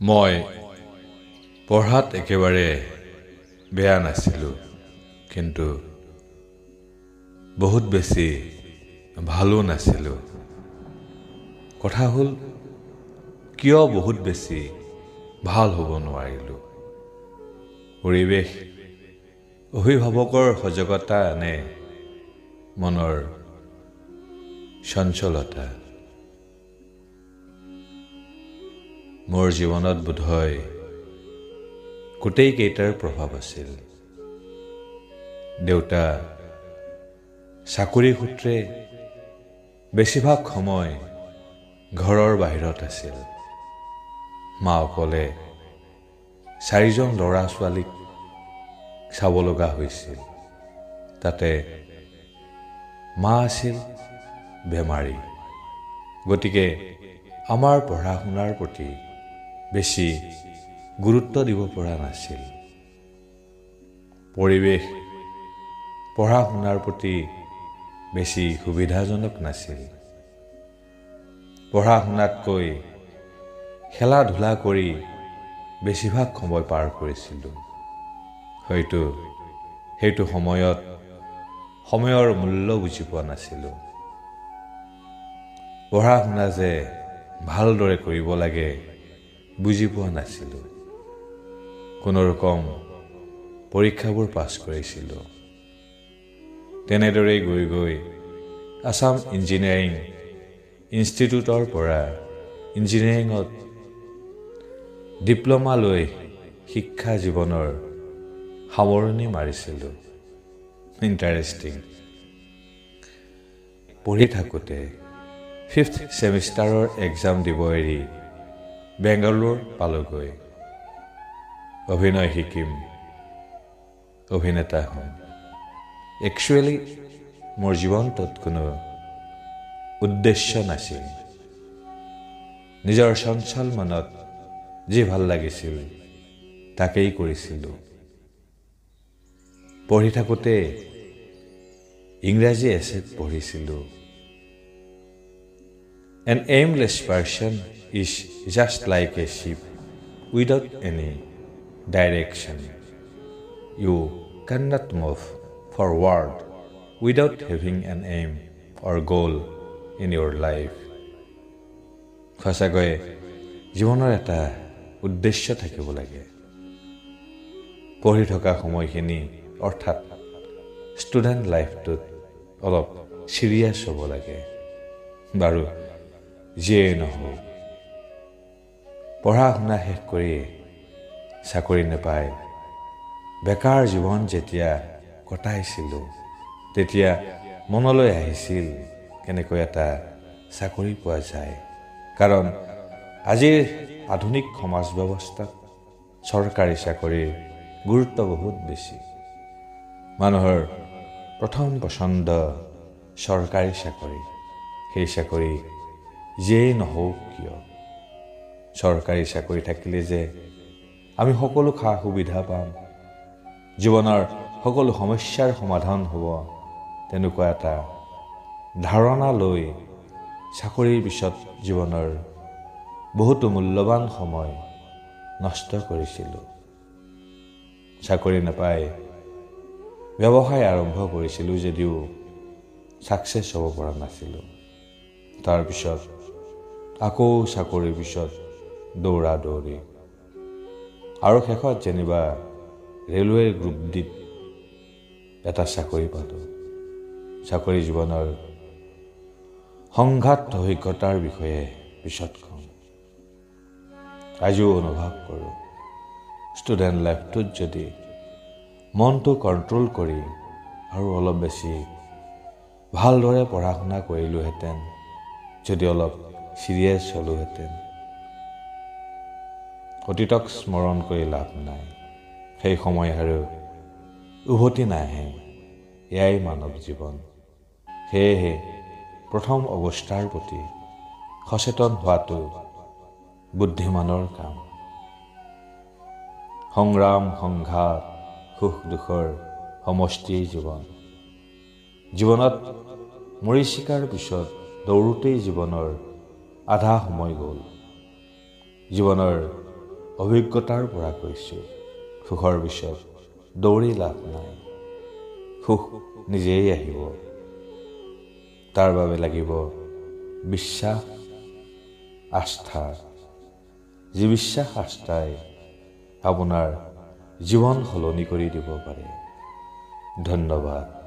মই পঢ়াত একেবাৰে বেয়া নাছিলোঁ, কিন্তু বহুত বেছি ভালো নাছিলোঁ। কথা হ'ল কিয় বহুত বেছি ভাল হ'ব নোৱাৰিলোঁ। পৰিৱেশ, অভিভাৱকৰ সজাগতা নে মনৰ চঞ্চলতা। মোৰ জীৱনত বোধহয় গোটেইকেইটাৰ প্ৰভাৱ আছিল। দেউতা চাকৰি সূত্ৰে বেছিভাগ সময় ঘৰৰ বাহিৰত আছিল। মা অকলে 4জন ল'ৰা ছোৱালীক চাব লগা হৈছিল। তাতে মা আছিল বেমাৰী, গতিকে আমাৰ পঢ়া শুনাৰ প্ৰতি বেছি গুৰুত্ব দিব পৰা নাছিল। পৰিৱেশ পঢ়া শুনাৰ প্ৰতি বেছি সুবিধাজনক নাছিল। পঢ়া শুনাতকৈ খেলা ধূলা কৰি বেছিভাগ সময় পাৰ কৰিছিলোঁ। হয়তো সেইটো সময়ত সময়ৰ মূল্য বুজি পোৱা নাছিলোঁ। পঢ়া শুনা যে ভালদৰে কৰিব লাগে বুজি পোৱা নাছিলোঁ। কোনোৰকম পৰীক্ষাবোৰ পাছ কৰিছিলোঁ। তেনেদৰেই গৈ গৈ আছাম ইঞ্জিনিয়াৰিং ইনষ্টিটিউটৰ পৰা ইঞ্জিনিয়াৰিঙত ডিপ্ল'মা লৈ শিক্ষা জীৱনৰ সামৰণি মাৰিছিলোঁ। ইণ্টাৰেষ্টিং। পঢ়ি থাকোঁতে 5th ছেমিষ্টাৰৰ এক্সাম দিব এৰি বেংগালোৰ পালোগৈ। অভিনয় শিকিম, অভিনেতা হ'ম। একচুৱেলি মোৰ জীৱনটোত কোনো উদ্দেশ্য নাছিল। নিজৰ চঞ্চল মনত যি ভাল লাগিছিল তাকেই কৰিছিলোঁ। পঢ়ি থাকোঁতে ইংৰাজী এছেত পঢ়িছিলোঁ। An aimless person is just like a ship without any direction. You cannot move forward without having an aim or goal in your life. সঁচাকৈ জীৱনৰ এটা উদ্দেশ্য থাকিব লাগে। পঢ়ি থকা সময়খিনি অৰ্থাৎ ষ্টুডেণ্ট লাইফটোত অলপ চিৰিয়াছ হ'ব লাগে। বাৰু যিয়ে নহওক, পঢ়া শুনা শেষ কৰি চাকৰি নাপায় বেকাৰ জীৱন যেতিয়া কটাইছিলোঁ, তেতিয়া মনলৈ আহিছিল কেনেকৈ এটা চাকৰি পোৱা যায়। কাৰণ আজিৰ আধুনিক সমাজ ব্যৱস্থাত চৰকাৰী চাকৰিৰ গুৰুত্ব বহুত বেছি। মানুহৰ প্ৰথম পছন্দ চৰকাৰী চাকৰি। সেই চাকৰি যিয়েই নহওক কিয়, চৰকাৰী চাকৰি থাকিলে যে আমি সকলো সা সুবিধা পাম, জীৱনৰ সকলো সমস্যাৰ সমাধান হ'ব, তেনেকুৱা এটা ধাৰণা লৈ চাকৰিৰ পিছত জীৱনৰ বহুতো মূল্যৱান সময় নষ্ট কৰিছিলোঁ। চাকৰি নাপাই ব্যৱসায় আৰম্ভ কৰিছিলোঁ যদিও ছাকচেছ হ'ব পৰা নাছিলোঁ। তাৰপিছত আকৌ চাকৰিৰ পিছত দৌৰা দৌৰি, আৰু শেষত যেনিবা ৰেলৱেৰ গ্ৰুপ ডিত এটা চাকৰি পালোঁ। চাকৰি জীৱনৰ সংঘাত অভিজ্ঞতাৰ বিষয়ে পিছত কম। আজিও অনুভৱ কৰোঁ, ষ্টুডেণ্ট লাইফটোত যদি মনটো কণ্ট্ৰল কৰি আৰু অলপ বেছি ভালদৰে পঢ়া শুনা কৰিলোহেঁতেন, যদি অলপ চিৰিয়াছ হ'লোহেঁতেন। অতীতক স্মৰণ কৰি লাভ নাই, সেই সময় আৰু উভতি নাহে। এয়াই মানৱ জীৱন। সেয়েহে প্ৰথম অৱস্থাৰ প্ৰতি সচেতন হোৱাটো বুদ্ধিমানৰ কাম। সংগ্ৰাম সংঘাত সুখ দুখৰ সমষ্টিয়েই জীৱন। জীৱনত মৰীচিকাৰ পিছত দৌৰোতেই জীৱনৰ আধা সময় গ'ল। জীৱনৰ অভিজ্ঞতাৰ পৰা কৈছোঁ, সুখৰ পিছত দৌৰি লাভ নাই। সুখ নিজেই আহিব। তাৰ বাবে লাগিব বিশ্বাস, আস্থা। যি বিশ্বাস আস্থাই আপোনাৰ জীৱন সলনি কৰি দিব পাৰে। ধন্যবাদ।